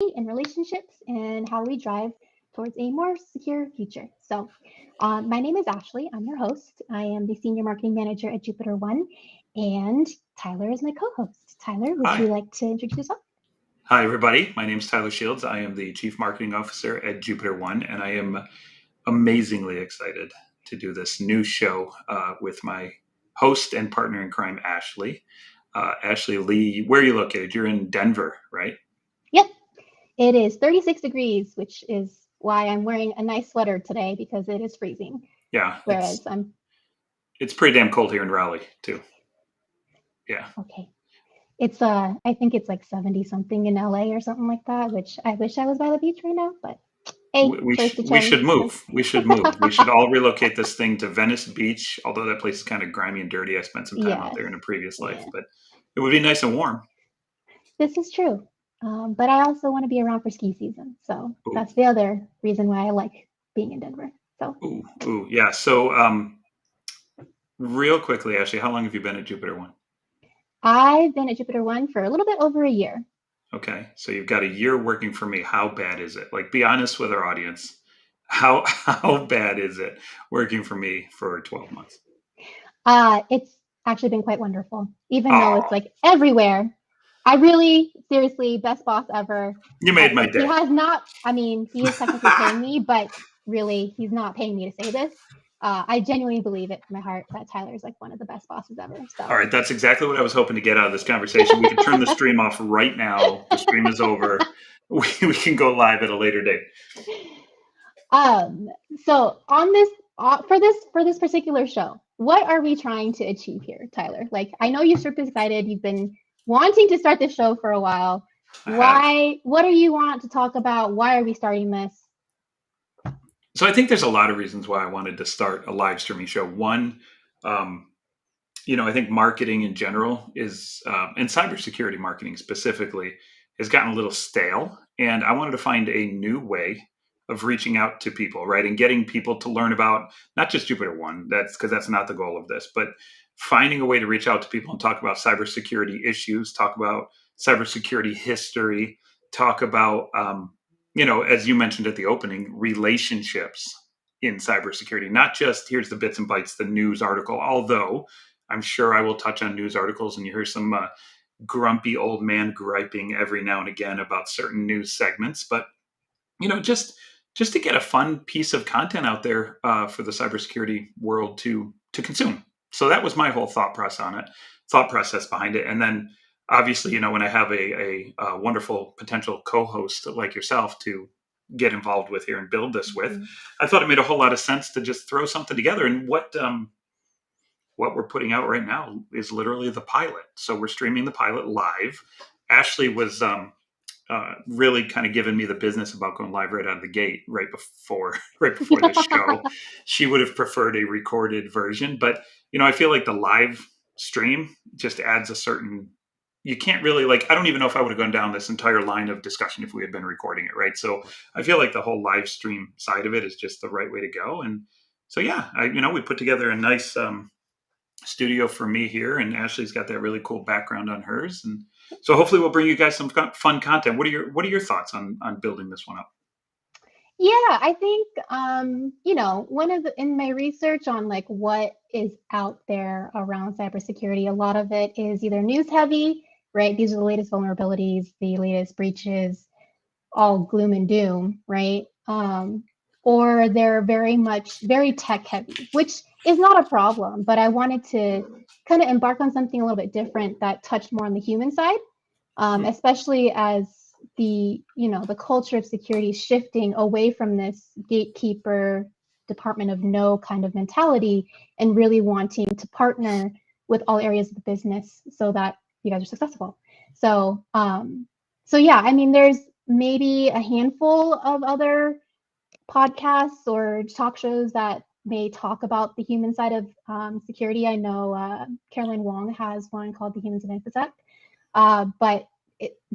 and relationships and how we drive towards a more secure future. My name is Ashley. I'm your host. I am the Senior Marketing Manager at Jupiter One, and Tyler is my co host. Tyler, would you Hi. like to introduce yourself? Hi, everybody. My name is Tyler Shields. I am the Chief Marketing Officer at Jupiter One, and I am amazingly excited to do this new show with my host and partner in crime, Ashleigh. Ashleigh, where are you located? You're in Denver, right? Yep, it is 36 degrees, which is why I'm wearing a nice sweater today because it is freezing. Yeah, Whereas I'm it's pretty damn cold here in Raleigh too. Yeah, okay. I think it's like 70 something in LA or something like that, which I wish I was by the beach right now, but hey, choice to we should change. move. We should move. We should all relocate this thing to Venice Beach. Although that place is kind of grimy and dirty. I spent some time out Yes, there in a previous life, yeah, but it would be nice and warm. this is true. But I also want to be around for ski season. So Ooh, that's the other reason why I like being in Denver. So ooh, yeah. So, real quickly, Ashley, how long have you been at Jupiter One? I've been at Jupiter One for a little bit over a year. Okay, so you've got a year working for me. How bad is it? Like, be honest with our audience. How bad is it working for me for 12 months? It's actually been quite wonderful, even though it's Oh, like everywhere. I really, seriously, best boss ever. you made my He day. has not, I mean, he is technically paying me, but really, he's not paying me to say this. I genuinely believe it from my heart that Tyler is like one of the best bosses ever. All So, right, that's exactly what I was hoping to get out of this conversation. We can turn the stream off right now. The stream is over. We can go live at a later date. um, so on this, for this particular show, what are we trying to achieve here, Tyler? Like, I know you're super excited. You've been wanting to start this show for a while. I have. Why? What do you want to talk about? Why are we starting this? So I think there's a lot of reasons why I wanted to start a live streaming show. One, um, I think marketing in general is, and cybersecurity marketing specifically, has gotten a little stale. And I wanted to find a new way of reaching out to people, right? And getting people to learn about not just Jupiter One, that's because that's not the goal of this, but finding a way to reach out to people and talk about cybersecurity issues, talk about cybersecurity history, talk about, as you mentioned at the opening, relationships in cybersecurity, not just here's the bits and bytes, the news article, although I'm sure I will touch on news articles and you hear some grumpy old man griping every now and again about certain news segments. But just to get a fun piece of content out there for the cybersecurity world to consume. So that was my whole thought process behind it. And then obviously, when I have a wonderful potential co-host like yourself to get involved with here and build this with, Mm-hmm. I thought it made a whole lot of sense to just throw something together. And what we're putting out right now is literally the pilot. So we're streaming the pilot live. Ashley was really kind of giving me the business about going live right out of the gate, right before right before the show. She would have preferred a recorded version, but I feel like the live stream just adds a certain. You can't really I don't even know if I would have gone down this entire line of discussion if we had been recording it, right? So I feel like the whole live stream side of it is just the right way to go. And so yeah, we put together a nice studio for me here, and Ashley's got that really cool background on hers, and so hopefully we'll bring you guys some fun content. What are your thoughts on building this one up? Yeah, I think one of in my research on like what is out there around cybersecurity, a lot of it is either news heavy, right? These are the latest vulnerabilities, the latest breaches, all gloom and doom, right? Or they're very tech heavy, which is not a problem, but I wanted to kind of embark on something a little bit different that touched more on the human side, Hmm. especially as the culture of security is shifting away from this gatekeeper department of no kind of mentality and really wanting to partner with all areas of the business so that you guys are successful. So yeah, I mean, there's maybe a handful of other podcasts or talk shows that may talk about the human side of security. I know Caroline Wong has one called The Humans of InfoSec, but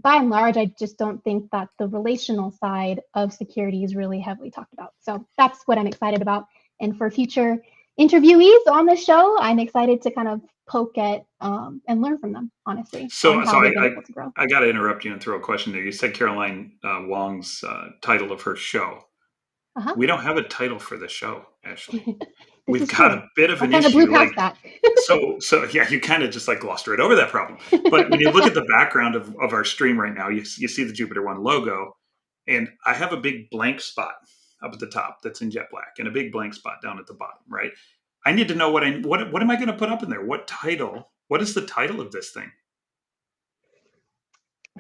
by and large, I just don't think that the relational side of security is really heavily talked about. So that's what I'm excited about. And for future interviewees on the show, I'm excited to kind of poke at and learn from them, honestly, So, on how they've been able to grow. I got to interrupt you and throw a question there. You said Caroline Wong's title of her show. Uh-huh. We don't have a title for the show, Ashleigh. This We've is got true. a bit of I an kind of blew issue. past that. So yeah, you kind of just like glossed right over that problem. But when you look at the background of our stream right now, you see the Jupiter One logo, and I have a big blank spot up at the top that's in jet black, and a big blank spot down at the bottom. Right. I need to know what am I going to put up in there? What title? What is the title of this thing?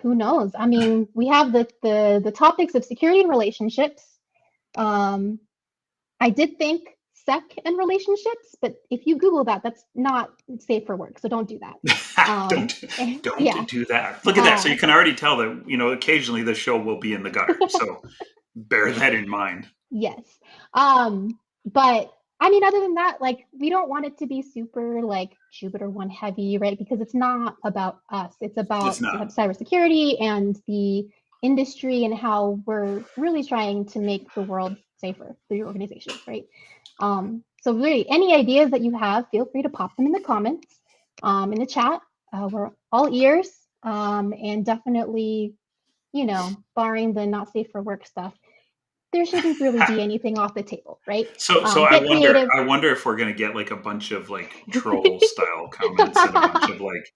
Who knows? I mean, we have the topics of security and relationships. I did think sec and relationships, but if you Google that, that's not safe for work. So don't do that. Don't do that. Look at that. So you can already tell that, occasionally the show will be in the gutter. So bear that in mind. Yes. But I mean, other than that, like, we don't want it to be super like Jupiter One heavy, right? Because it's not about us. It's about cybersecurity and the industry and how we're really trying to make the world safer through your organization, right? So really, any ideas that you have, feel free to pop them in the comments, in the chat. We're all ears, and definitely, barring the not safe for work stuff, there shouldn't really be anything off the table, right? So I wonder if we're gonna get like a bunch of like troll style comments and a bunch of like,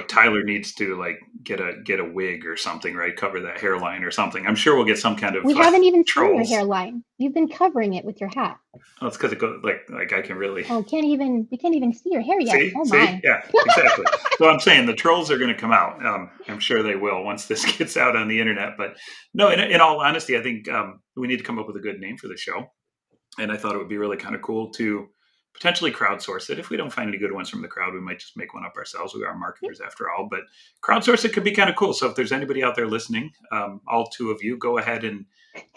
Tyler needs to like get a wig or something, right? Cover that hairline or something. I'm sure we'll get some kind of. We haven't even trolls. seen your hairline. You've been covering it with your hat. Oh, it's because it goes like I can really. Oh, we can't even see your hair yet. See? Oh my. Yeah, exactly. So I'm saying the trolls are going to come out. I'm sure they will once this gets out on the internet. But no, in all honesty, I think we need to come up with a good name for the show. And I thought it would be really kind of cool to potentially crowdsource it. If we don't find any good ones from the crowd, we might just make one up ourselves. We are marketers after all, but crowdsource it could be kind of cool. So if there's anybody out there listening, all two of you, go ahead and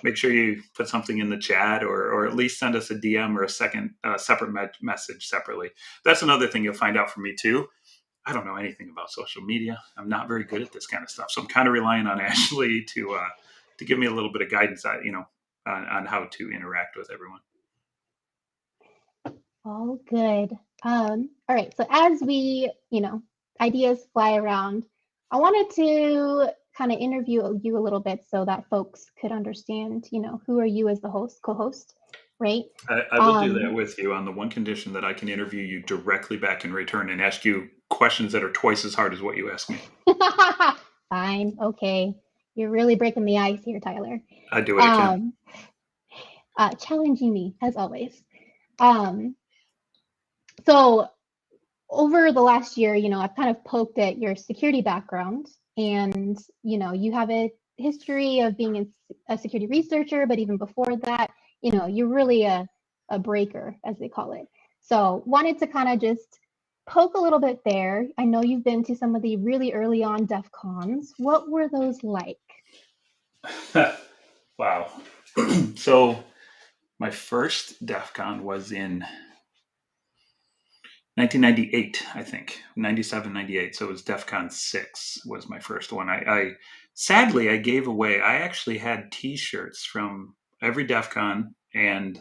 make sure you put something in the chat or at least send us a DM or a separate message separately. That's another thing you'll find out from me too. I don't know anything about social media. I'm not very good at this kind of stuff. So I'm kind of relying on Ashleigh to give me a little bit of guidance, on how to interact with everyone. All good. All right. So as we, ideas fly around, I wanted to kind of interview you a little bit so that folks could understand, who are you as the co-host, right? I will do that with you on the one condition that I can interview you directly back in return and ask you questions that are twice as hard as what you ask me. Fine. Okay. You're really breaking the ice here, Tyler. I do what I can. Challenging me, as always. So over the last year, I've kind of poked at your security background, and, you have a history of being a security researcher, but even before that, you're really a breaker, as they call it. So wanted to kind of just poke a little bit there. I know you've been to some of the really early on DEF CONs. What were those like? Wow. So my first DEF CON was in 1998, I think, 97, 98. So it was DEF CON 6 was my first one. I sadly, I gave away, I actually had t-shirts from every DEF CON and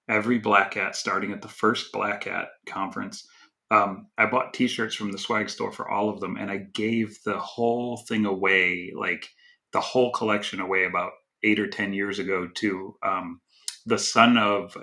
every Black Hat, starting at the first Black Hat conference. I bought t-shirts from the swag store for all of them, and I gave the whole thing away, like the whole collection away about 8 or 10 years ago to the son of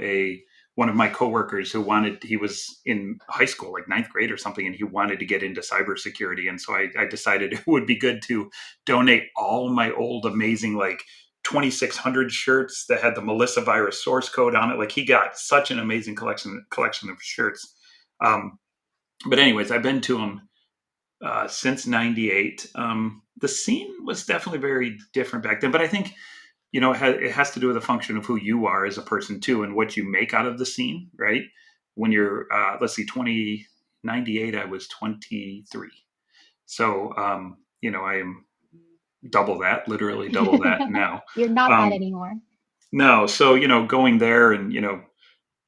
one of my coworkers he was in high school, like 9th grade or something, and he wanted to get into cybersecurity. And so I decided it would be good to donate all my old amazing, like 2600 shirts that had the Melissa virus source code on it. Like, he got such an amazing collection of shirts. But anyways, I've been to them since 98. The scene was definitely very different back then, but I think, it has to do with the function of who you are as a person too, and what you make out of the scene, right? When you're, let's see, 98, I was 23. So, I am literally double that now. You're not that anymore. No. So, going there and,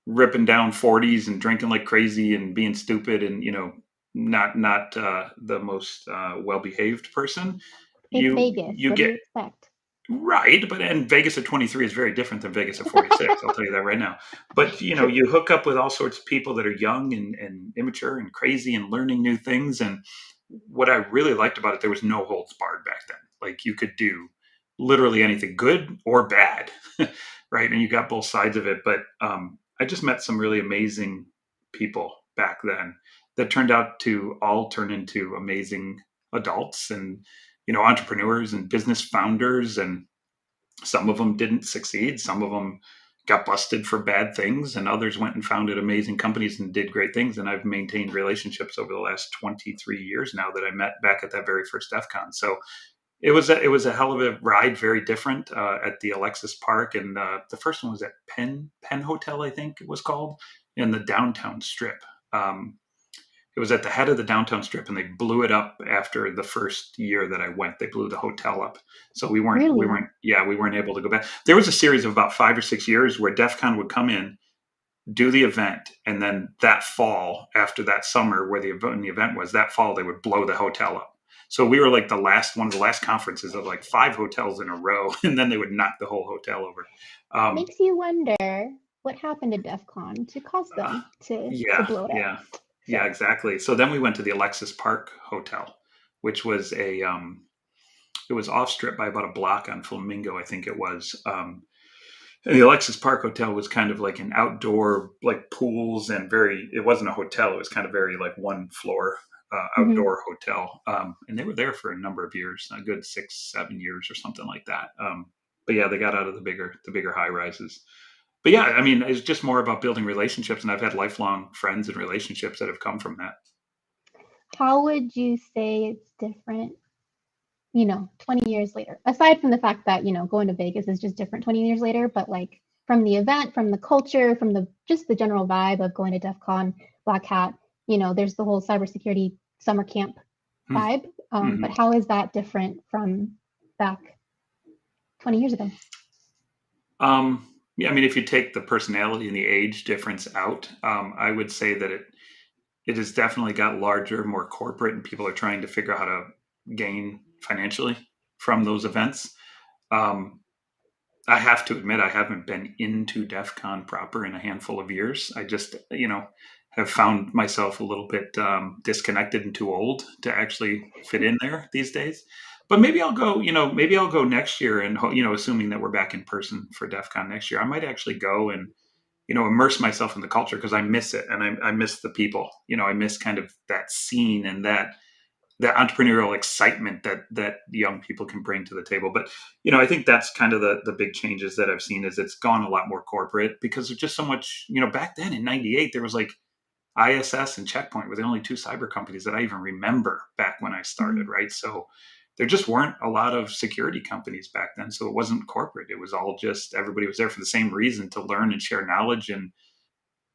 ripping down 40s and drinking like crazy and being stupid and, not the most well-behaved person. It's Vegas. What do you expect? Right, but and Vegas at 23 is very different than Vegas at 46. I'll tell you that right now. But True. you hook up with all sorts of people that are young and immature and crazy and learning new things. And what I really liked about it, there was no holds barred back then. Like you could do literally anything, good or bad, right? And you got both sides of it. But I just met some really amazing people back then that turned out to all turn into amazing adults and entrepreneurs and business founders. And some of them didn't succeed, some of them got busted for bad things, and others went and founded amazing companies and did great things. And I've maintained relationships over the last 23 years now that I met back at that very first DEF CON. So it was a hell of a ride, very different, at the Alexis Park. And the first one was at Penn Hotel, I think it was called, in the downtown strip. It was at the head of the downtown strip, and they blew it up after the first year that I went. They blew the hotel up, so Really? we weren't able to go back. There was a series of about 5 or 6 years where DEF CON would come in, do the event, and then that fall, after that summer where the event was, that fall they would blow the hotel up. So we were like one of the last conferences of like 5 hotels in a row, and then they would knock the whole hotel over. Um, Makes you wonder what happened to DEF CON to cause uh, them to yeah, blow it up. yeah, yeah, So exactly. So then we went to the Alexis Park Hotel, which was it was off strip by about a block on Flamingo, I think it was. And the Alexis Park Hotel was kind of like an outdoor, like pools, and it wasn't a hotel. It was kind of very like one floor mhm. outdoor hotel. And they were there for a number of years, a good 6, 7 years or something like that. But yeah, they got out of the bigger high rises. But yeah, I mean, it's just more about building relationships. And I've had lifelong friends and relationships that have come from that. How would you say it's different, 20 years later? Aside from the fact that, going to Vegas is just different 20 years later, but like from the event, from the culture, from the just the general vibe of going to DEF CON, Black Hat, there's the whole cybersecurity summer camp vibe. But Mm-hmm. how is that different from back 20 years ago? Yeah, I mean, if you take the personality and the age difference out, I would say that it has definitely got larger, more corporate, and people are trying to figure out how to gain financially from those events. Um, I have to admit, I haven't been into DEF CON proper in a handful of years. I just, have found myself a little bit disconnected and too old to actually fit in there these days. But maybe I'll go, maybe I'll go next year, and, assuming that we're back in person for DEF CON next year, I might actually go and, immerse myself in the culture, because I miss it, and I miss the people. I miss kind of that scene and that entrepreneurial excitement that young people can bring to the table. But I think that's kind of the big changes that I've seen, is it's gone a lot more corporate because there's just so much. Back then in '98, there was like ISS and Checkpoint were the only two cyber companies that I even remember back when I started, Mhm. right? So there just weren't a lot of security companies back then. So it wasn't corporate. It was all just everybody was there for the same reason, to learn and share knowledge and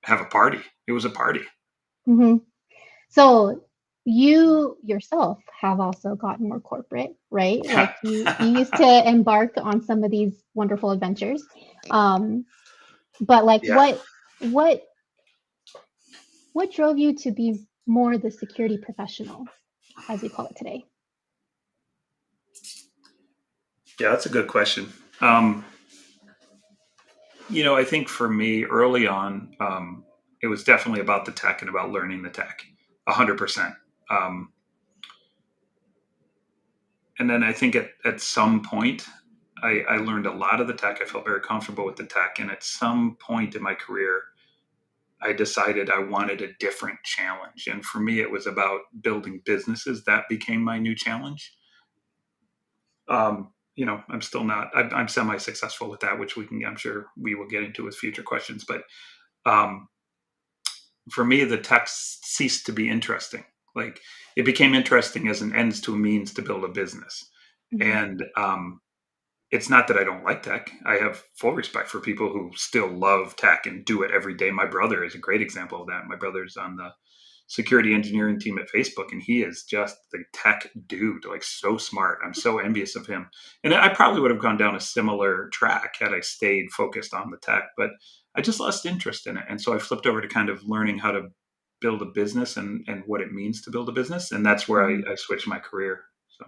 have a party. It was a party. Mhm. So you yourself have also gotten more corporate, right? Like you used to embark on some of these wonderful adventures. Um, but like Yeah. what what drove you to be more the security professional, as we call it today? Yeah, that's a good question. Um, I think for me early on, it was definitely about the tech and about learning the tech, 100%. Um, and then I think at some point, I learned a lot of the tech. I felt very comfortable with the tech. And at some point in my career, I decided I wanted a different challenge. And for me, it was about building businesses. That became my new challenge. I'm still not, I'm semi successful with that, which I'm sure we will get into with future questions. But um, for me, the text ceased to be interesting. Like it became interesting as an ends to a means to build a business. Mhm. And it's not that I don't like tech. I have full respect for people who still love tech and do it every day. My brother is a great example of that. My brother's on the security engineering team at Facebook, and he is just the tech dude, like so smart. I'm so envious of him. And I probably would have gone down a similar track had I stayed focused on the tech, but I just lost interest in it. And so I flipped over to kind of learning how to build a business and what it means to build a business. And that's where Mhm. I switched my career. So,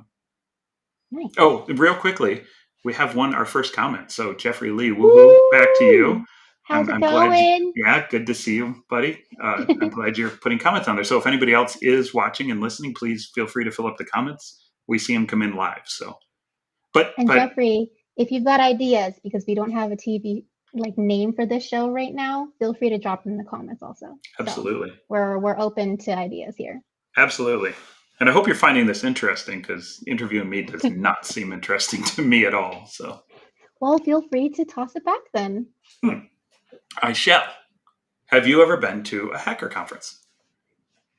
Nice. oh, real quickly, we have our first comment. So Jeffrey Lee, woohoo, back to you. Woo! How's it I'm glad. going? Yeah, good to see you, buddy. I'm glad you're putting comments on there. So if anybody else is watching and listening, please feel free to fill up the comments. We see them come in live. So, but Jeffrey, if you've got ideas, because we don't have a TV name for this show right now, feel free to drop them in the comments also. Absolutely. So we're open to ideas here. Absolutely. And I hope you're finding this interesting, because interviewing me does not seem interesting to me at all. So, well, feel free to toss it back then. I shall. Have you ever been to a hacker conference?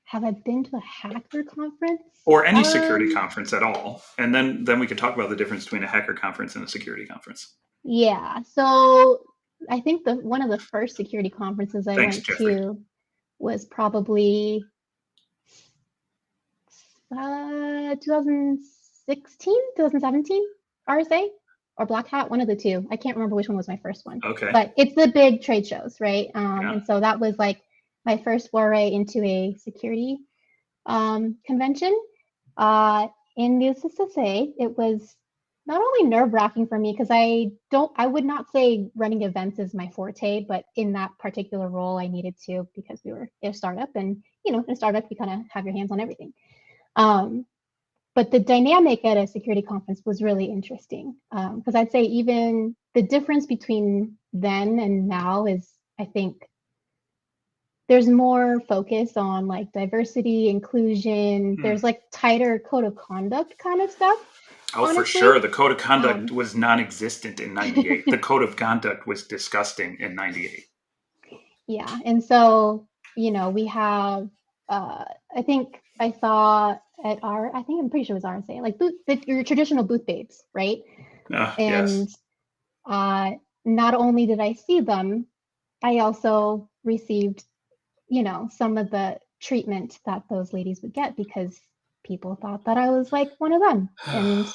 Have I been to a hacker conference? Or any security conference at all? And then we could talk about the difference between a hacker conference and a security conference. Yeah. So I think one of the first security conferences I went Jeffrey. to was probably 2016, 2017, RSA or Black Hat, one of the two. I can't remember which one was my first one. Okay. But it's the big trade shows, right? Yeah. And so that was like my first foray into a security convention. And needless to say, it was not only nerve-wracking for me, because I would not say running events is my forte, but in that particular role I needed to, because we were a startup, and in a startup you kind of have your hands on everything. But the dynamic at a security conference was really interesting, because I'd say even the difference between then and now is, I think, there's more focus on like diversity, inclusion. There's like tighter code of conduct kind of stuff. Oh, honestly. For sure. The code of conduct was non-existent in 98. The code of conduct was disgusting in 98. Yeah. And so, we have, I think I saw at I'm pretty sure it was RSA, like your traditional booth babes, right? And yes. Not only did I see them, I also received, some of the treatment that those ladies would get, because people thought that I was like one of them, and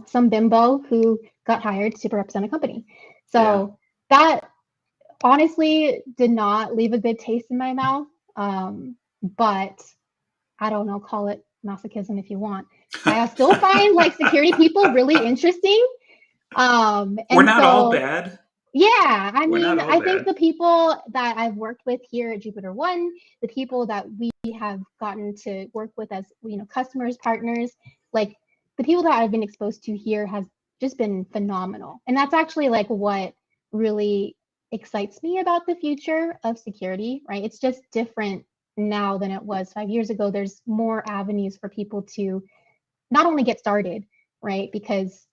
some bimbo who got hired to represent a company. So that honestly did not leave a good taste in my mouth. But I don't know, call it masochism if you want. I still find like security people really interesting. And we're not all bad. Yeah, I mean, I think the people that I've worked with here at Jupiter One, the people that we have gotten to work with as customers, partners, like the people that I've been exposed to here has just been phenomenal. And that's actually like what really excites me about the future of security, right? It's just different now than it was 5 years ago. There's more avenues for people to not only get started, right? Because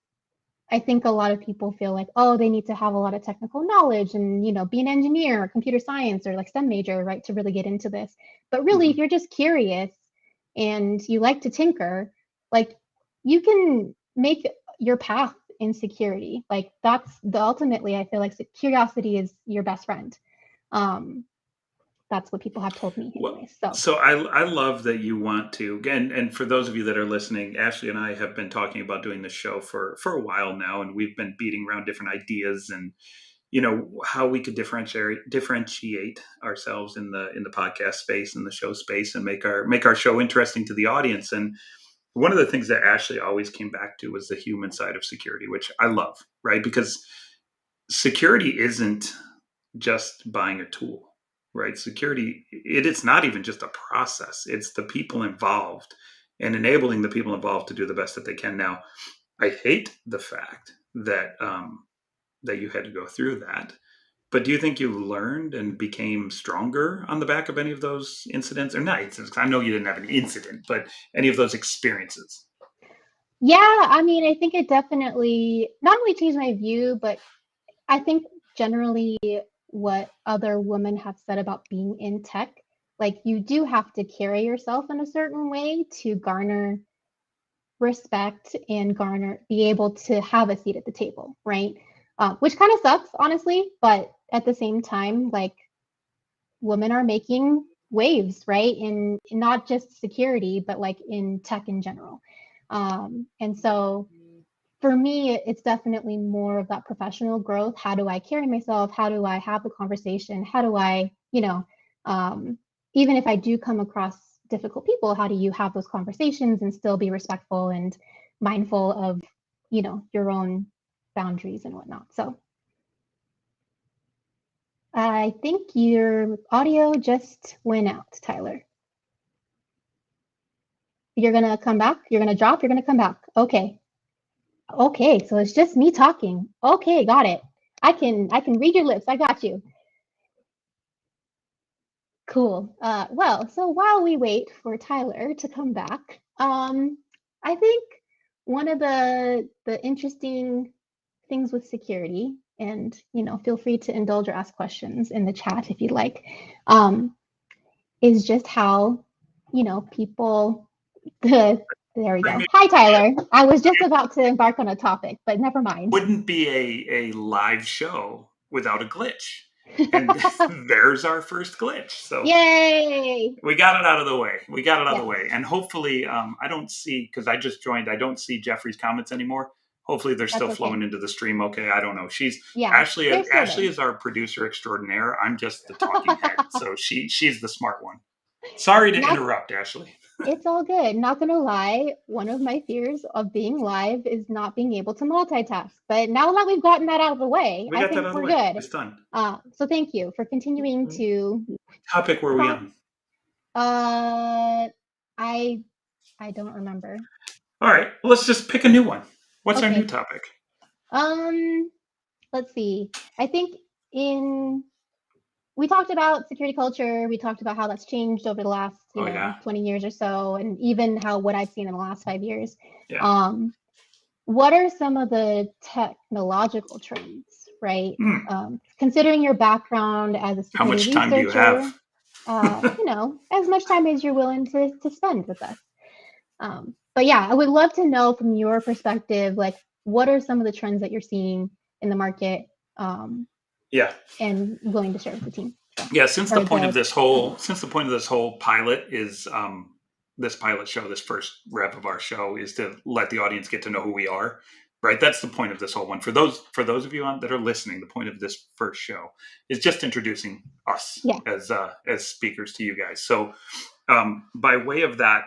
I think a lot of people feel like, oh, they need to have a lot of technical knowledge and, be an engineer or computer science or like STEM major, right, to really get into this. But really, if you're just curious and you like to tinker, like you can make your path in security. Like ultimately, I feel like curiosity is your best friend. That's what people have told me anyways. So I love that you want to, again, and for those of you that are listening, Ashleigh and I have been talking about doing this show for a while now, and we've been beating around different ideas and how we could differentiate ourselves in the podcast space and the show space and make our show interesting to the audience. And one of the things that Ashleigh always came back to was the human side of security, which I love, right? Because security isn't just buying a tool. Right? Security, it's not even just a process. It's the people involved and enabling the people involved to do the best that they can. Now, I hate the fact that that you had to go through that. But do you think you learned and became stronger on the back of any of those incidents? Or not incidents, I know you didn't have an incident, but any of those experiences? Yeah, I mean, I think it definitely not only changed my view, but I think generally what other women have said about being in tech, like you do have to carry yourself in a certain way to garner respect and be able to have a seat at the table, right? Which kind of sucks, honestly, but at the same time, like women are making waves, right? In not just security, but like in tech in general. And so for me, it's definitely more of that professional growth. How do I carry myself? How do I have the conversation? How do I, even if I do come across difficult people, how do you have those conversations and still be respectful and mindful of, your own boundaries and whatnot. So I think your audio just went out, Tyler. You're going to come back? You're going to drop? You're going to come back? Okay. Okay, so it's just me talking. Okay, got it. I can read your lips. I got you. Cool. Well, so while we wait for Tyler to come back, I think one of the interesting things with security, and feel free to indulge or ask questions in the chat if you'd like, is just how people there we go. Hi, Tyler. I was just about to embark on a topic, but never mind. Wouldn't be a live show without a glitch. And there's our first glitch. So yay! We got it out of the way. Of the way. And hopefully, I don't see, because I just joined, I don't see Jeffrey's comments anymore. Hopefully they're still flowing into the stream okay. I don't know. Ashleigh is our producer extraordinaire. I'm just the talking head. So she's the smart one. Sorry to interrupt, Ashleigh. It's all good. Not gonna lie, one of my fears of being live is not being able to multitask. But now that we've gotten that out of the way, I think we're good. It's done. So thank you for continuing to. What topic were we on? I don't remember. All right, well, let's just pick a new one. What's our new topic? Let's see. I think we talked about security culture. We talked about how that's changed over the last 20 years or so, and even what I've seen in the last 5 years. Yeah. What are some of the technological trends, right? Considering your background as a security researcher, how much time do you have? As much time as you're willing to spend with us. But yeah, I would love to know from your perspective, like, what are some of the trends that you're seeing in the market? And willing to share with the team. Yeah, since the point of this whole pilot is this pilot show, this first rev of our show is to let the audience get to know who we are, right? That's the point of this whole one. For those of you that are listening, the point of this first show is just introducing us as speakers to you guys. So by way of that,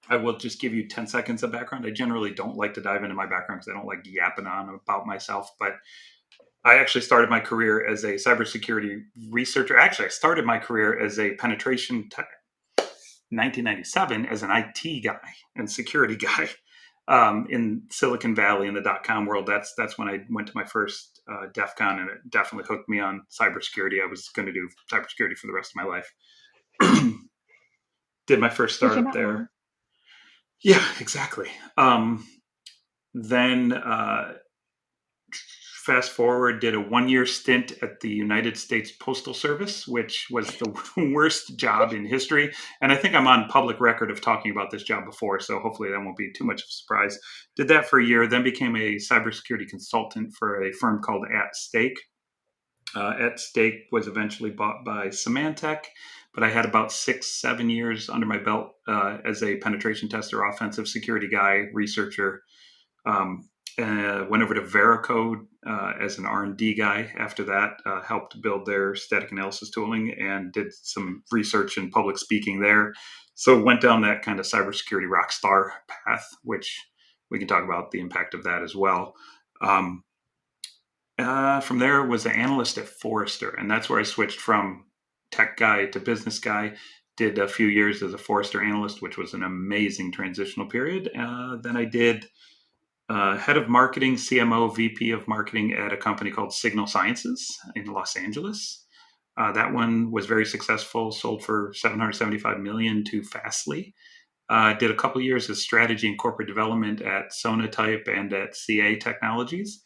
I will just give you 10 seconds of background. I generally don't like to dive into my background because I don't like yapping on about myself, but I actually started my career as a cybersecurity researcher. Actually, I started my career as a penetration tech 1997 as an IT guy and security guy in Silicon Valley in the .com world. That's when I went to my first DEF CON, and it definitely hooked me on cybersecurity. I was going to do cybersecurity for the rest of my life. Did my first startup there. Wrong. Yeah, exactly. Then fast forward, did a 1-year stint at the United States Postal Service, which was the worst job in history. And I think I'm on public record of talking about this job before, so hopefully that won't be too much of a surprise. Did that for a year, then became a cybersecurity consultant for a firm called At Stake. At Stake was eventually bought by Symantec, but I had about 6-7 years under my belt as a penetration tester, offensive security guy, researcher. Went over to Veracode as an R&D guy. After that, helped build their static analysis tooling and did some research and public speaking there. So went down that kind of cybersecurity rock star path, which we can talk about the impact of that as well. From there, was an analyst at Forrester, and that's where I switched from tech guy to business guy. Did a few years as a Forrester analyst, which was an amazing transitional period. Then I did head of marketing, CMO, VP of marketing at a company called Signal Sciences in Los Angeles. That one was very successful, sold for $775 million to Fastly. Did a couple years of strategy and corporate development at Sonatype and at CA Technologies.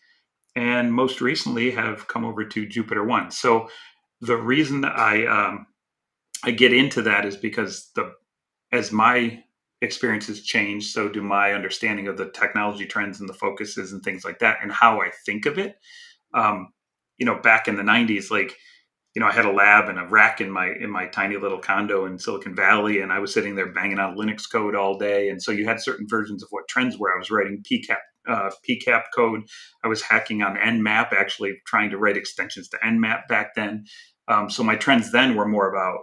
And most recently have come over to Jupiter One. So the reason I get into that is because as my experiences change, so do my understanding of the technology trends and the focuses and things like that, and how I think of it. Back in the 90s, I had a lab and a rack in my tiny little condo in Silicon Valley, and I was sitting there banging out Linux code all day. And so you had certain versions of what trends were. I was writing PCAP code. I was hacking on Nmap, actually trying to write extensions to Nmap back then. So my trends then were more about,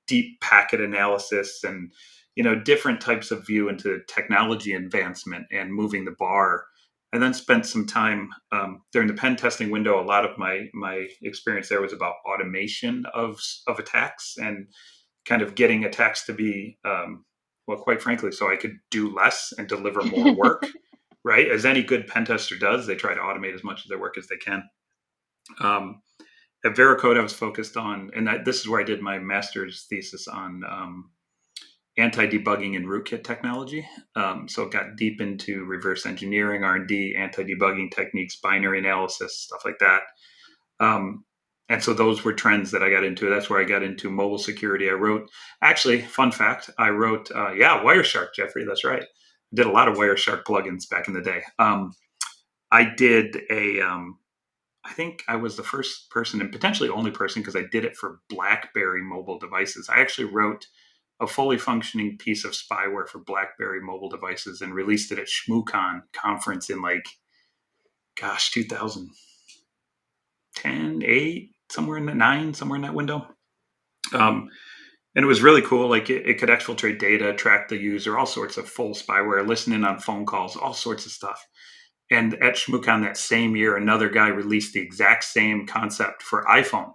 deep packet analysis and, different types of view into technology advancement and moving the bar I then spent some time during the pen testing window. A lot of my experience there was about automation of attacks and kind of getting attacks to be, well, quite frankly, so I could do less and deliver more work. Right, as any good pen tester does, they try to automate as much of their work as they can. At Veracode, I was focused on, and this is where I did my master's thesis on anti-debugging and rootkit technology. So it got deep into reverse engineering, R&D, anti-debugging techniques, binary analysis, stuff like that. And so those were trends that I got into. That's where I got into mobile security. I wrote, actually, fun fact, I wrote, Wireshark, Jeffrey, that's right. I did a lot of Wireshark plugins back in the day. I did I think I was the first person and potentially only person, because I did it for BlackBerry mobile devices. I actually wrote a fully functioning piece of spyware for BlackBerry mobile devices and released it at ShmooCon conference in 2010, 8, somewhere in the 9, somewhere in that window. And it was really cool. Like it could exfiltrate data, track the user, all sorts of full spyware, listen in on phone calls, all sorts of stuff. And at ShmooCon that same year, another guy released the exact same concept for iPhone.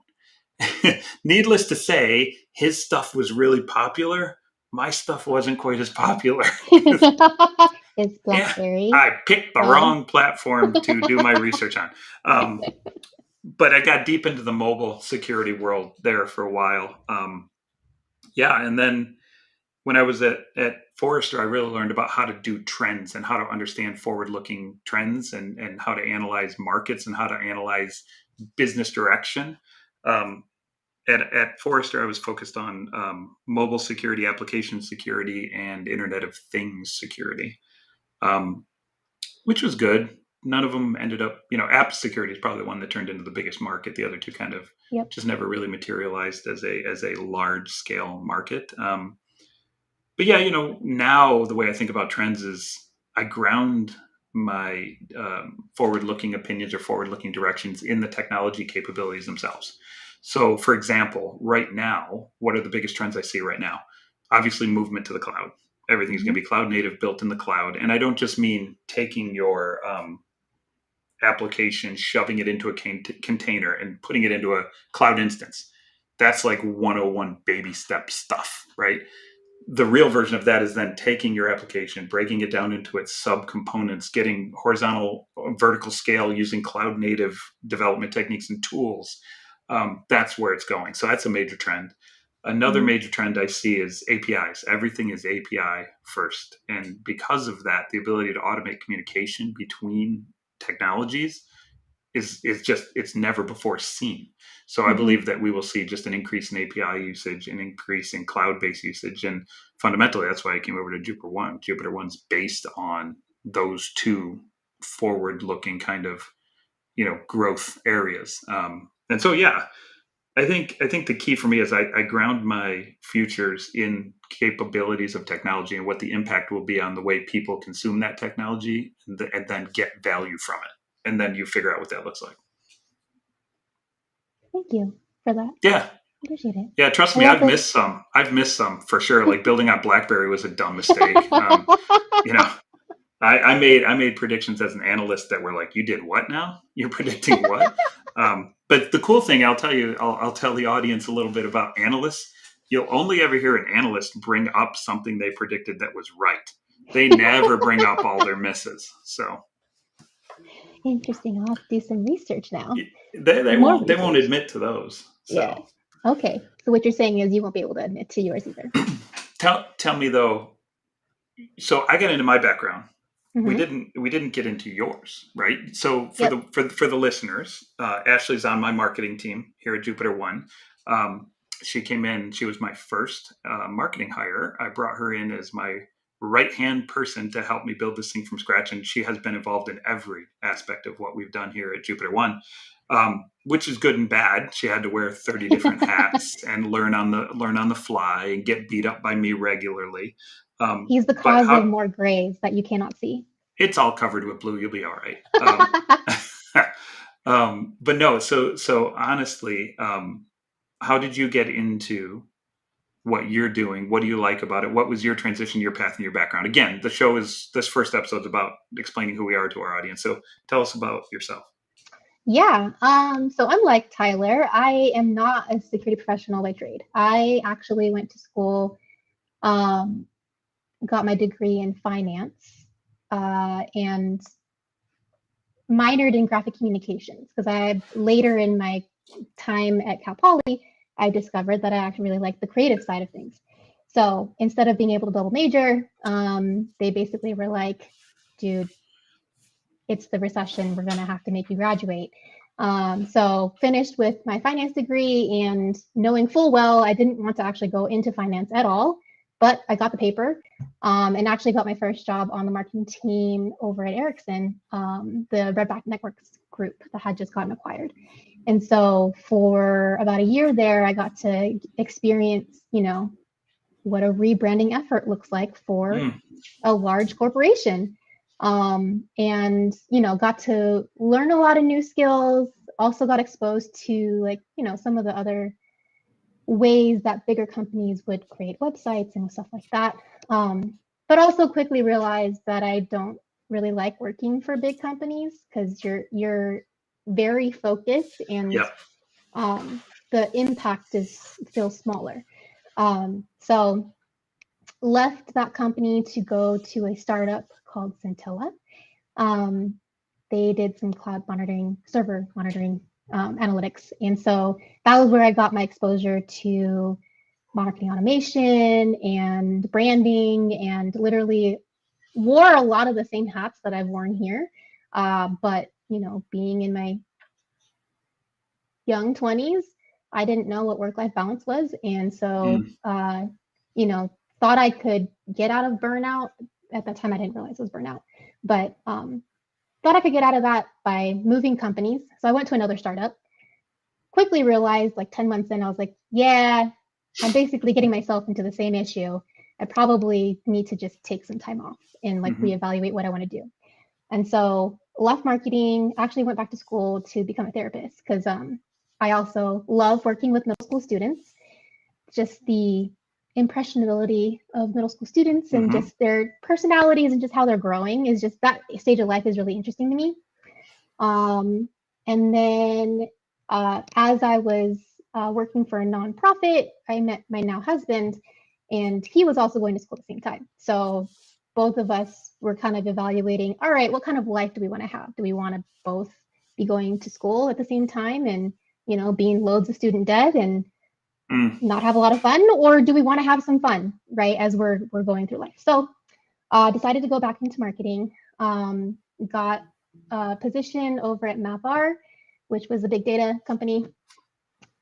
Needless to say, his stuff was really popular. My stuff wasn't quite as popular. It's BlackBerry. I picked the wrong platform to do my research on. But I got deep into the mobile security world there for a while. And then when I was at Forrester, I really learned about how to do trends and how to understand forward-looking trends and how to analyze markets and how to analyze business direction. At Forrester, I was focused on mobile security, application security, and Internet of Things security, which was good. None of them ended up, app security is probably the one that turned into the biggest market. The other two kind of just never really materialized as a large scale market. But now the way I think about trends is I ground my forward-looking opinions or forward-looking directions in the technology capabilities themselves. So, for example, right now, what are the biggest trends I see right now? Obviously, movement to the cloud. Everything's going to be cloud native, built in the cloud. And I don't just mean taking your application, shoving it into a container and putting it into a cloud instance. That's like 101 baby step stuff, right? The real version of that is then taking your application, breaking it down into its subcomponents, getting horizontal, vertical scale using cloud native development techniques and tools. That's where it's going. So that's a major trend. Another major trend I see is APIs. Everything is API first. And because of that, the ability to automate communication between technologies is just, it's never before seen. So I believe that we will see just an increase in API usage, an increase in cloud-based usage. And fundamentally, that's why I came over to Jupiter One. Jupiter One's based on those two forward-looking kind of, growth areas. And so, I think the key for me is I ground my futures in capabilities of technology and what the impact will be on the way people consume that technology and then get value from it. And then you figure out what that looks like. Thank you for that. Yeah. Appreciate it. Yeah, trust me, I've missed some. I've missed some for sure. Like building on BlackBerry was a dumb mistake. I made predictions as an analyst that were like, you did what now? You're predicting what? But the cool thing, I'll tell you, I'll tell the audience a little bit about analysts. You'll only ever hear an analyst bring up something they predicted that was right. They never bring up all their misses. So interesting. I'll have to do some research now. They won't admit to those. So. Yeah. Okay. So what you're saying is you won't be able to admit to yours either. Tell me though. So I got into my background. We didn't get into yours, right? So for the listeners, Ashleigh's on my marketing team here at Jupiter One. She came in. She was my first marketing hire. I brought her in as my right-hand person to help me build this thing from scratch, and she has been involved in every aspect of what we've done here at Jupiter One, which is good and bad. She had to wear 30 different hats and learn on the fly and get beat up by me regularly. He's the cause of more grays that you cannot see. It's all covered with blue. You'll be all right. But no, so honestly, how did you get into what you're doing. What do you like about it? What was your transition, your path, and your background? Again, this first episode is about explaining who we are to our audience. So tell us about yourself. Yeah. So unlike Tyler, I am not a security professional by trade. I actually went to school, got my degree in finance, and minored in graphic communications because I later in my time at Cal Poly, I discovered that I actually really like the creative side of things. So instead of being able to double major, they basically were like, dude, it's the recession. We're going to have to make you graduate. So finished with my finance degree and knowing full well I didn't want to actually go into finance at all, but I got the paper and actually got my first job on the marketing team over at Ericsson, the Redback Networks group that had just gotten acquired. And so for about a year there, I got to experience, what a rebranding effort looks like for a large corporation. And got to learn a lot of new skills, also got exposed to some of the other ways that bigger companies would create websites and stuff like that. But also quickly realized that I don't really like working for big companies because you're very focused and Yep. the impact feels smaller. So left that company to go to a startup called Scintilla. They did some cloud monitoring, server monitoring analytics. And so that was where I got my exposure to marketing automation and branding, and literally wore a lot of the same hats that I've worn here. But, being in my young 20s, I didn't know what work-life balance was. And so, thought I could get out of burnout. At that time, I didn't realize it was burnout, but thought I could get out of that by moving companies. So I went to another startup, quickly realized like 10 months in, I was like, yeah, I'm basically getting myself into the same issue. I probably need to just take some time off and reevaluate what I want to do. And so left marketing, actually went back to school to become a therapist because I also love working with middle school students. Just the impressionability of middle school students and just their personalities and just how they're growing is just, that stage of life is really interesting to me. And then as I was working for a nonprofit, I met my now husband, and he was also going to school at the same time. So both of us were kind of evaluating, all right, what kind of life do we want to have? Do we want to both be going to school at the same time and, being loads of student debt and not have a lot of fun, or do we want to have some fun, right, as we're going through life? So decided to go back into marketing, got a position over at Mapr, which was a big data company.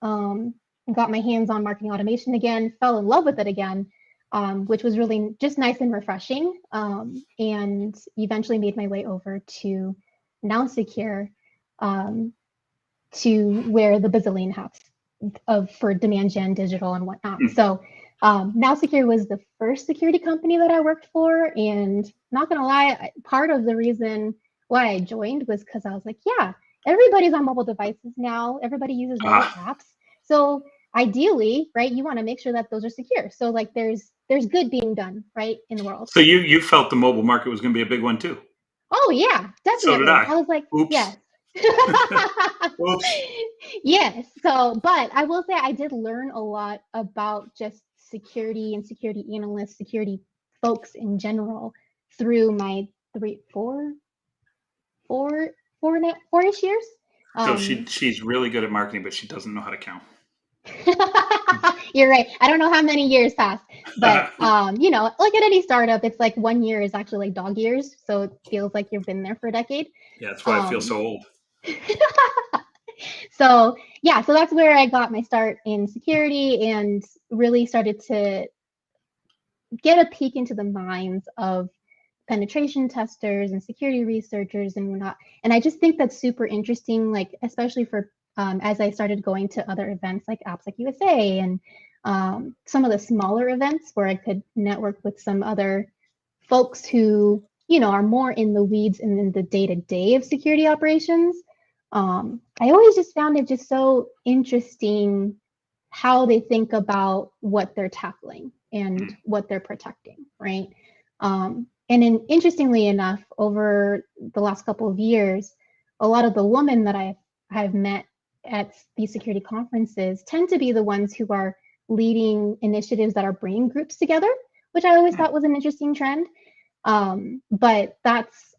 Got my hands on marketing automation again, fell in love with it again, which was really just nice and refreshing, and eventually made my way over to Now Secure, to wear the bazillion hats for demand gen, digital, and whatnot. So Now Secure was the first security company that I worked for, and not gonna lie, part of the reason why I joined was because I was like, yeah, everybody's on mobile devices now. Everybody uses mobile apps. So ideally, right, you want to make sure that those are secure. So like there's good being done, right, in the world. So you felt the mobile market was going to be a big one too. Oh yeah, definitely. So did I. I was like, oops. Yes. Oops. Yes. So, but I will say I did learn a lot about just security and security analysts, security folks in general through my 4-ish years. So she's really good at marketing, but she doesn't know how to count. You're right. I don't know how many years passed, but like at any startup, it's like 1 year is actually like dog years. So it feels like you've been there for a decade. Yeah, that's why I feel so old. So that's where I got my start in security and really started to get a peek into the minds of penetration testers and security researchers and whatnot. And I just think that's super interesting, like especially for as I started going to other events like Apps Like USA and some of the smaller events where I could network with some other folks who are more in the weeds and in the day-to-day of security operations. I always just found it just so interesting how they think about what they're tackling and what they're protecting, right? Interestingly enough, over the last couple of years, a lot of the women that I've met at these security conferences tend to be the ones who are leading initiatives that are bringing groups together, which I always thought was an interesting trend. But that's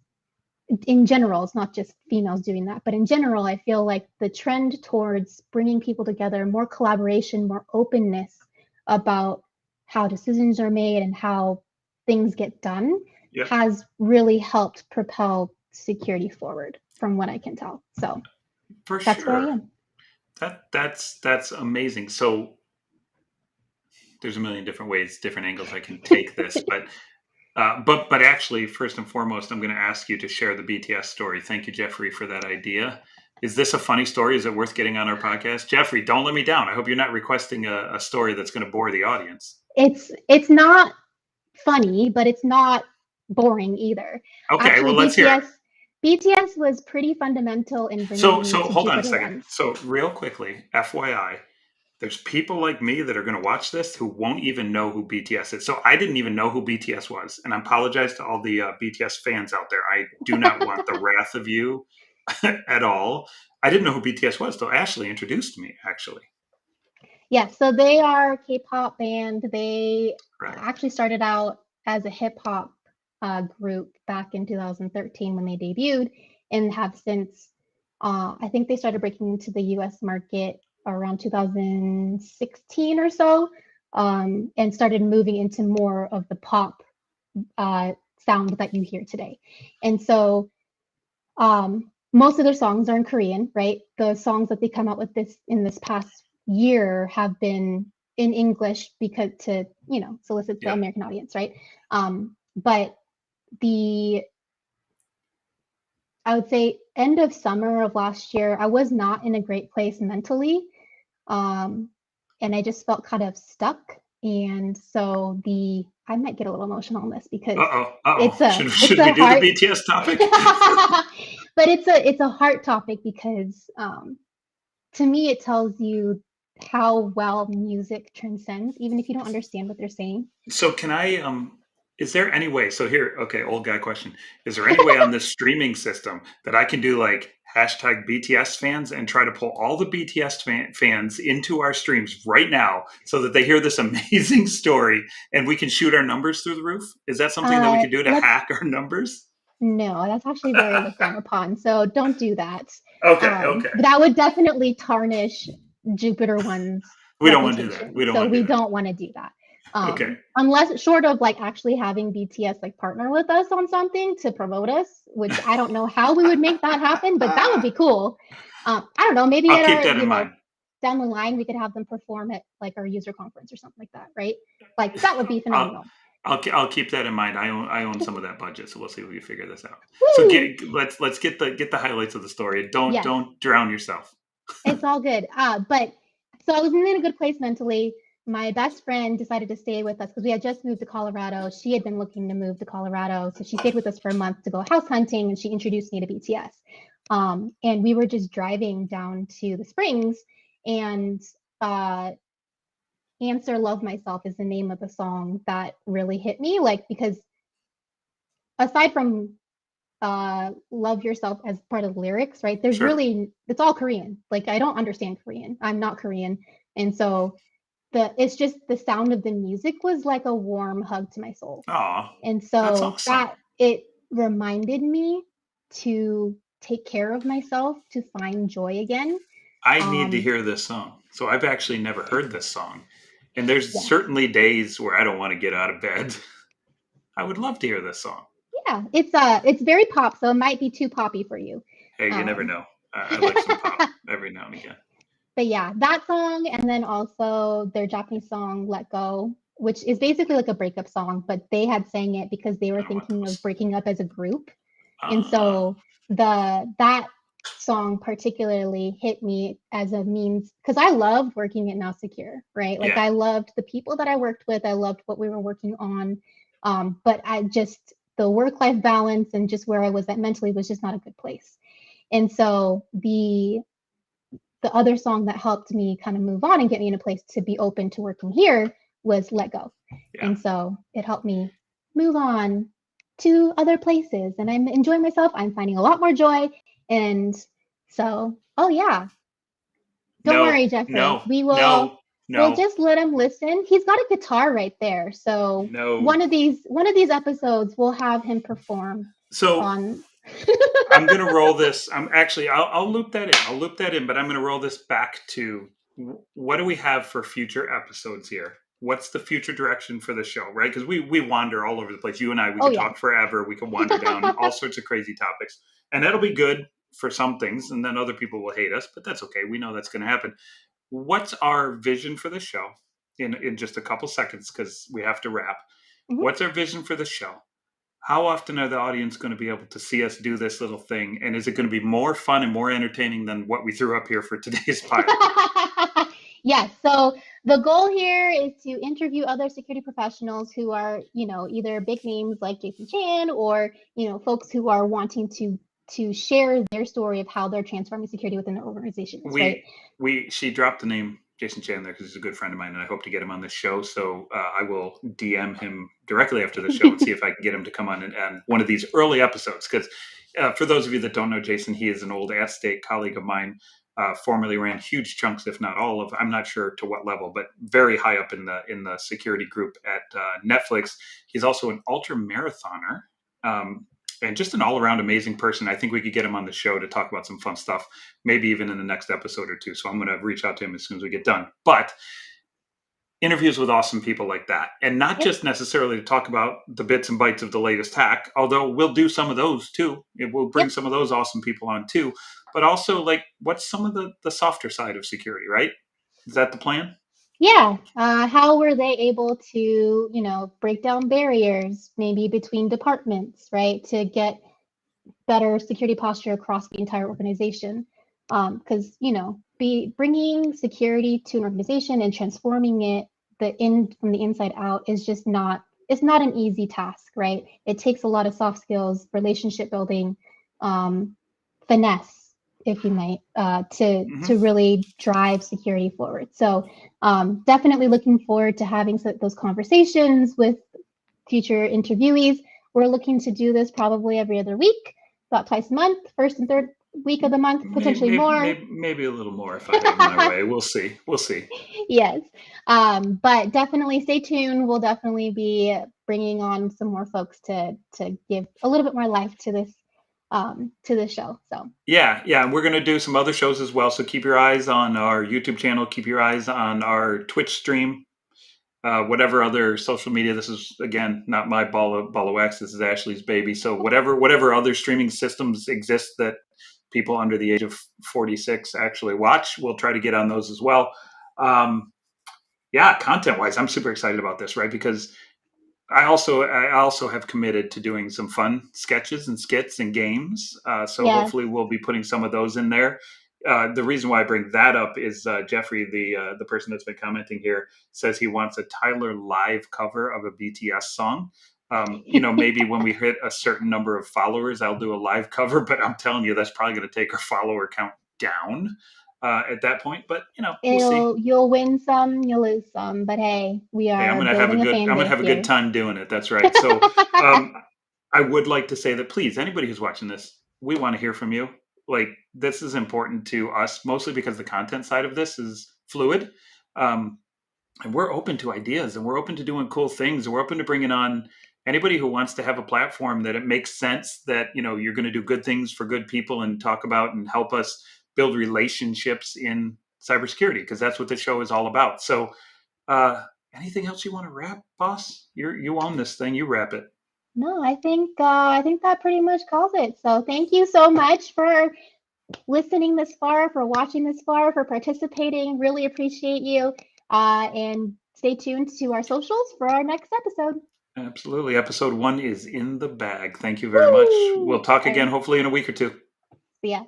in general, it's not just females doing that, but in general, I feel like the trend towards bringing people together, more collaboration, more openness about how decisions are made and how things get done has really helped propel security forward, from what I can tell. So that's where I am. That's amazing. So there's a million different ways, different angles I can take this, but actually, first and foremost, I'm going to ask you to share the BTS story. Thank you, Jeffrey, for that idea. Is this a funny story? Is it worth getting on our podcast? Jeffrey, don't let me down. I hope you're not requesting a story that's going to bore the audience. It's not funny, but it's not boring either. Okay, actually, well, let's hear it. BTS was pretty fundamental in bringing me to hold on a Jupiter second. One. So real quickly, FYI, there's people like me that are going to watch this who won't even know who BTS is. So I didn't even know who BTS was. And I apologize to all the BTS fans out there. I do not want the wrath of you at all. I didn't know who BTS was till Ashleigh introduced me, actually. Yeah, so they are a K-pop band. They actually started out as a hip-hop group back in 2013 when they debuted, and have since, I think they started breaking into the US market around 2016 or so, and started moving into more of the pop sound that you hear today. And so most of their songs are in Korean, right? The songs that they come out with in this past year have been in English because to solicit the American audience, right? But I would say end of summer of last year, I was not in a great place mentally, and I just felt kind of stuck. And so I might get a little emotional on this because should we do the BTS topic? But it's a heart topic because to me it tells you how well music transcends, even if you don't understand what they're saying. So can I is there any way, so here, okay, old guy question, is there any way on this streaming system that I can do like hashtag BTS fans and try to pull all the BTS fans into our streams right now so that they hear this amazing story and we can shoot our numbers through the roof? Is that something that we can do to hack our numbers? No, that's actually very looked down upon. So don't do that. Okay. That would definitely tarnish Jupiter One's we don't want to do that. We don't want to do that. Okay. Unless short of like actually having BTS like partner with us on something to promote us, which I don't know how we would make that happen, but that would be cool. I don't know, maybe I'll keep that in mind. Down the line we could have them perform at like our user conference or something like that, right? Like that would be phenomenal. I'll keep that in mind. I own some of that budget, so we'll see if we can figure this out. Woo! So let's get the highlights of the story. Don't drown yourself. It's all good. But so I was in a good place mentally. My best friend decided to stay with us because we had just moved to Colorado. She had been looking to move to Colorado, so she stayed with us for a month to go house hunting, and she introduced me to BTS. And we were just driving down to the Springs, and Answer Love Myself is the name of the song that really hit me, like, because aside from love yourself as part of lyrics, right, there's really, it's all Korean. Like, I don't understand Korean. I'm not Korean. And so it's just the sound of the music was like a warm hug to my soul. Aww, and so that it reminded me to take care of myself, to find joy again. I need to hear this song. So I've actually never heard this song. And there's certainly days where I don't want to get out of bed. I would love to hear this song. Yeah, it's very pop, so it might be too poppy for you. Hey, you never know. I like some pop every now and again. But yeah, that song, and then also their Japanese song "Let Go," which is basically like a breakup song, but they had sang it because they were thinking of breaking up as a group. And so that song particularly hit me as a means, because I loved working at Now Secure, right? Like I loved the people that I worked with. I loved what we were working on. But the work-life balance and just where I was at mentally was just not a good place. And so the other song that helped me kind of move on and get me in a place to be open to working here was Let Go. Yeah. And so it helped me move on to other places, and I'm enjoying myself. I'm finding a lot more joy. And so, oh yeah, don't worry, Jeffrey. We'll just let him listen. He's got a guitar right there. So one of these episodes we'll have him perform. So on I'm going to roll this. I'll loop that in. But I'm going to roll this back to what do we have for future episodes here? What's the future direction for the show, right? Because we wander all over the place. You and I, we could talk forever. We could wander down all sorts of crazy topics. And that'll be good for some things. And then other people will hate us, but that's okay. We know that's going to happen. What's our vision for the show in just a couple seconds, because we have to wrap. Mm-hmm. What's our vision for the show? How often are the audience going to be able to see us do this little thing? And is it going to be more fun and more entertaining than what we threw up here for today's pilot? Yes. So the goal here is to interview other security professionals who are, either big names like Jason Chan, or, folks who are wanting to share their story of how they're transforming security within their organizations. She dropped the name Jason Chan there because he's a good friend of mine, and I hope to get him on this show. So I will DM him directly after the show and see if I can get him to come on and one of these early episodes. Because for those of you that don't know Jason, he is an old at-state colleague of mine. Formerly ran huge chunks, if not all of, I'm not sure to what level, but very high up in the security group at Netflix. He's also an ultra marathoner. And just an all-around amazing person. I think we could get him on the show to talk about some fun stuff, maybe even in the next episode or two. So I'm going to reach out to him as soon as we get done. But interviews with awesome people like that, and not just necessarily to talk about the bits and bytes of the latest hack, although we'll do some of those too. We'll bring some of those awesome people on too. But also, like, what's some of the softer side of security, right? Is that the plan? Yeah. How were they able to, break down barriers, maybe between departments, right, to get better security posture across the entire organization? Because, bringing security to an organization and transforming it from the inside out is just it's not an easy task, right? It takes a lot of soft skills, relationship building, finesse, if you might, to really drive security forward. So definitely looking forward to having those conversations with future interviewees. We're looking to do this probably every other week, about twice a month, first and third week of the month, potentially more. Maybe a little more if I have my way. We'll see. Yes. But definitely stay tuned. We'll definitely be bringing on some more folks to give a little bit more life to this show. So yeah, we're going to do some other shows as well. So keep your eyes on our YouTube channel. Keep your eyes on our Twitch stream. Whatever other social media. This is, again, not my ball of wax. This is Ashleigh's baby. So whatever other streaming systems exist that people under the age of 46 actually watch, we'll try to get on those as well. Content wise, I'm super excited about this, right? Because I also have committed to doing some fun sketches and skits and games. Hopefully we'll be putting some of those in there. The reason why I bring that up is Jeffrey, the person that's been commenting here, says he wants a Tyler live cover of a BTS song. Maybe when we hit a certain number of followers, I'll do a live cover, but I'm telling you, that's probably going to take our follower count down at that point. But we'll see. You'll win some, you'll lose some, but hey, I'm going to have a good time doing it. That's right. So I would like to say that, please, anybody who's watching this, we want to hear from you. Like, this is important to us, mostly because the content side of this is fluid. And we're open to ideas, and we're open to doing cool things. And we're open to bringing on anybody who wants to have a platform that it makes sense that, you're going to do good things for good people and talk about and help us build relationships in cybersecurity, because that's what the show is all about. So anything else you want to wrap, boss? You own this thing. You wrap it. No, I think that pretty much calls it. So thank you so much for listening this far, for watching this far, for participating. Really appreciate you. And stay tuned to our socials for our next episode. Absolutely. Episode 1 is in the bag. Thank you very much. We'll talk again, hopefully in a week or two. See ya.